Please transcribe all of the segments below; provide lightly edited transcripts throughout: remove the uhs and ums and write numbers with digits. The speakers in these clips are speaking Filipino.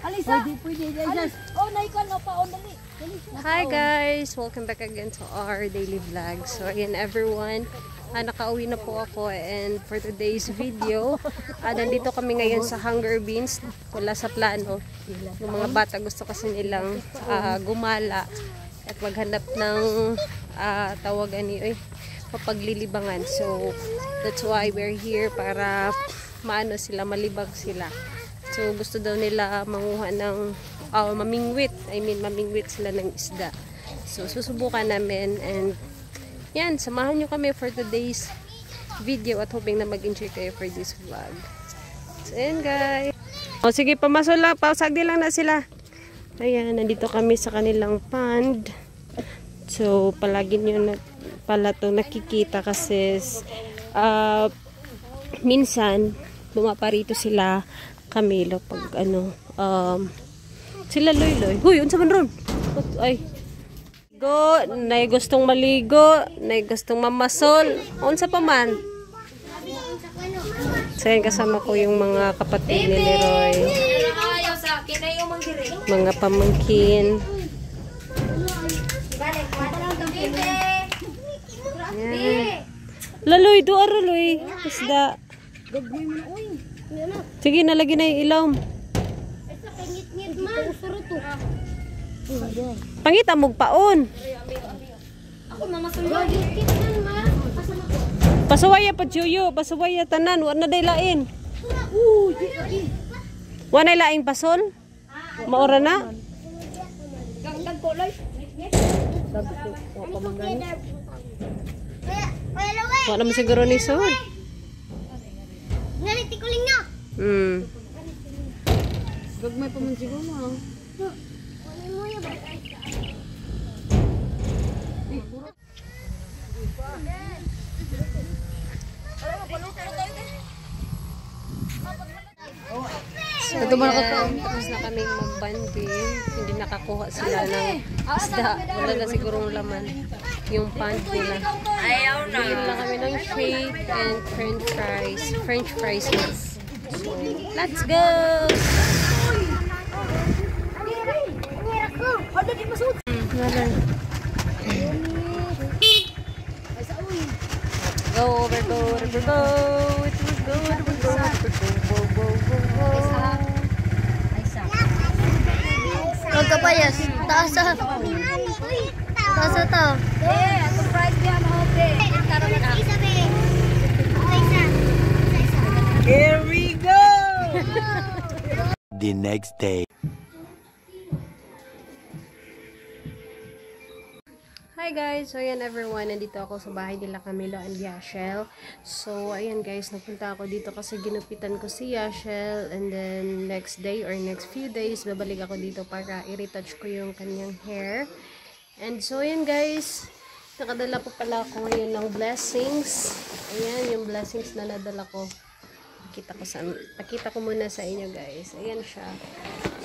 Alisa. Oh, naikon mo pa. Dali. Hi guys! Welcome back again to our daily vlog. So again everyone, nakauwi na po ako and for today's video, nandito kami ngayon sa Hunger Beans. Wala sa plano. Yung mga bata gusto kasi nilang gumala at maghanap ng tawagan ni papaglilibangan. So that's why we're here para maano sila, malibag sila. So gusto daw nila manguha ng mamingwit. Mamingwit sila ng isda. So susubukan namin and yan, samahan nyo kami for today's video at hoping na mag-enjoy kayo for this vlog. So yan guys. O sige, pamasol lang, pasagdi lang na sila. Ayan, nandito kami sa kanilang pond. So palagi nyo na pala itong nakikita kasi minsan bumaparito sila Camilo pag sila Loy. Huy, unsa man ron? Ay. Go, nay gustong maligo, nay gustong mamasol. Unsa pa man? So, kasama ko yung mga kapatid ni Leroy. Mga pamangkin. Yan. Laloy, doon Loy. Isda. Sige, nalagay na yung ilawm. Pangita mong paon. Pasawaya pa Juyo, pasawaya tanan, wa na day lain. Wa na laing pasol? Maora na? Wa naman siguro ni Sol. Nalitikuling na. Gagmay pa man siguro mo. So, tapos na kaming mag-banding. Hindi nakakuha sila ng isda. Wala na sigurong laman yung pond nila. Bigyan lang kami ng shake and french fries. So, let's go! Go. Magkapayas. Taas to. Ang price niya mahote. Here we go! The next day. Hi guys! So ayan everyone, nandito ako sa bahay nila Camilo and Yashel. So ayan guys, napunta ako dito kasi ginupitan ko si Yashel and then next day or next few days, babalik ako dito para i-retouch ko yung kanyang hair. And so ayan guys, nakadala po pala ako ngayon ng blessings. Ayan yung blessings na nadala ko. Pakita ko muna sa inyo guys. Ayan siya.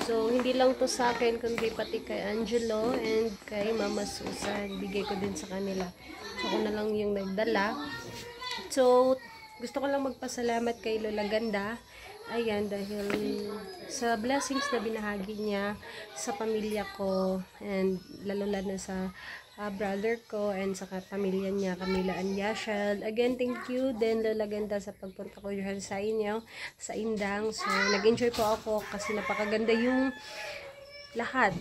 So, hindi lang to sa akin, kundi pati kay Angelo and kay Mama Susan. Bigay ko din sa kanila. So, ako na lang yung nagdala. So, gusto ko lang magpasalamat kay Lola Ganda. Ayan, dahil sa blessings na binahagi niya sa pamilya ko and lalo na sa brother ko and sa pamilya niya, Camila and Yashel. Again, thank you din Lola Ganda sa pagpunta ko dyan sa inyo, sa Indang. So, nag-enjoy po ako kasi napakaganda yung lahat.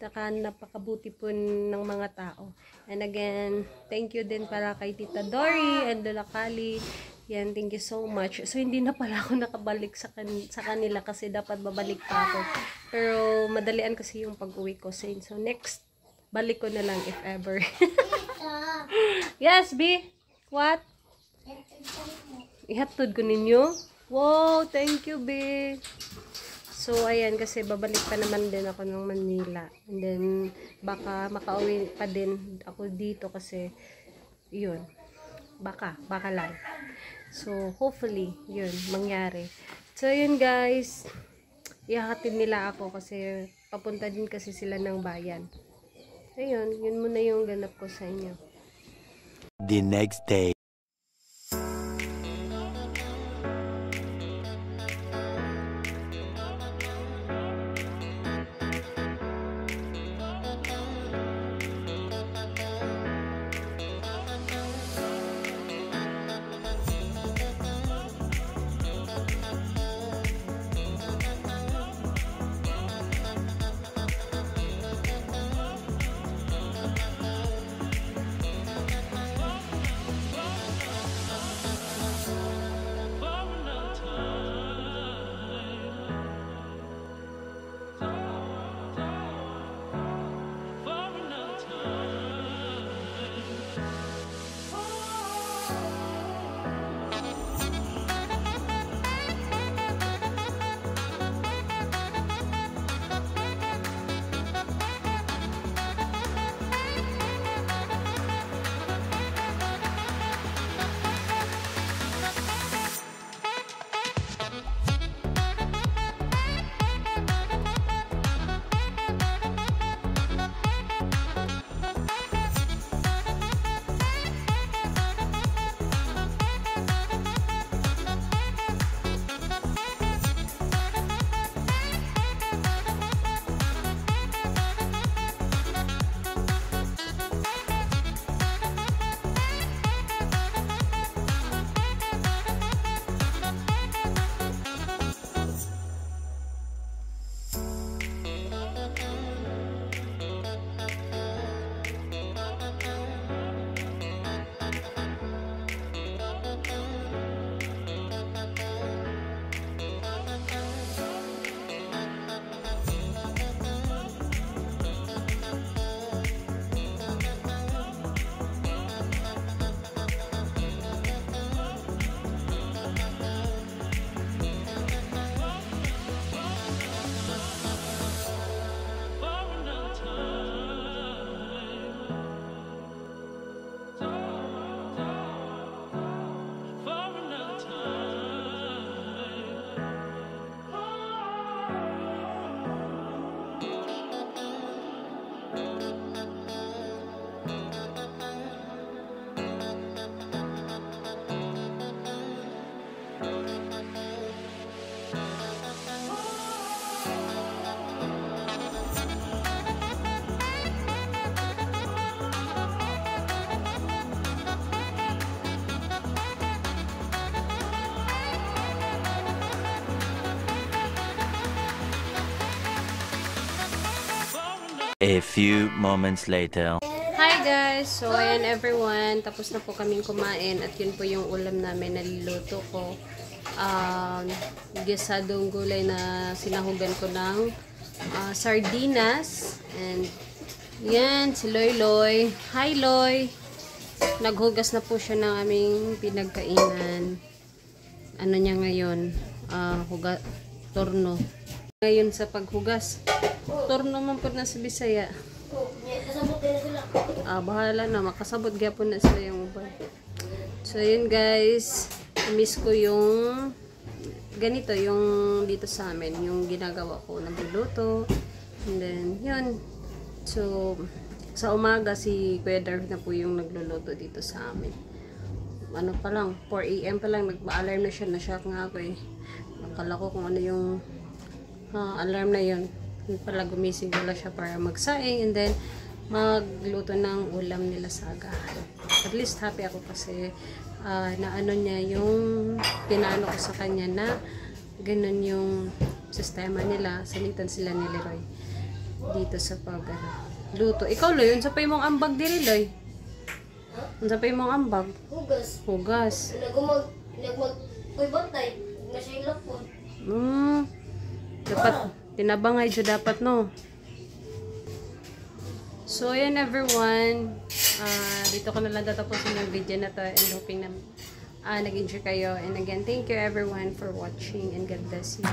Napakabuti po ng mga tao. And again, thank you din para kay Tita Dory and Lola Kali. Yan, thank you so much. So, hindi na pala ako nakabalik sa kanila kasi dapat babalik pa ako. Pero, madalian kasi yung pag-uwi ko. So, next balik ko na lang if ever. Yes, B? What? Ihatod ko ninyo? Wow, thank you, B. So, ayan, kasi babalik pa naman din ako ng Manila. And then, baka makauwi pa din ako dito kasi, yun. Baka lang. So, hopefully, yun, mangyari. So, yun guys. Ihahatid nila ako kasi papunta din kasi sila ng bayan. Ayun, yun muna yung ganap ko sa inyo. The next day. A few moments later. Hi guys! So, ayan everyone. Tapos na po kaming kumain at yun po yung ulam namin na niluto ko. Gisadong gulay na sinahugan ko ng sardinas. And yan, si Loy Loy. Hi Loy! Naghugas na po siya ng aming pinagkainan. Ano niya ngayon? Torno. Ngayon sa paghugas. Torno man po na sa Bisaya. Bahala na. Makasabot gyapon na sila yung ubay. So, yun guys. Miss ko yung ganito, yung dito sa amin. Yung ginagawa ko. Nagluluto. And then, yun. So, sa umaga, si Kuya Darv na po yung nagluluto dito sa amin. Ano pa lang, 4 AM pa lang. Nagpa-alarm na siya. Na-shock nga ako eh. Nakala ko kung ano yung alarm na yun. Pala gumising pala siya para magsaing and then magluto ng ulam nila sa agahan. At least happy ako kasi naano niya yung pinaano ko sa kanya na ganun yung sistema nila. Salitan sila ni Leroy dito sa luto. Ikaw Loy, unsa pa imong ambag diri Loy? Unsa pa imong ambag? Hugas. Kuy bantay. Nasilap po. Dapat tinabangay jud dapat no. So ayan everyone, dito ko na lang tatapusin yung video na to and hoping na nag-enjoy kayo. And again, thank you everyone for watching and God bless you.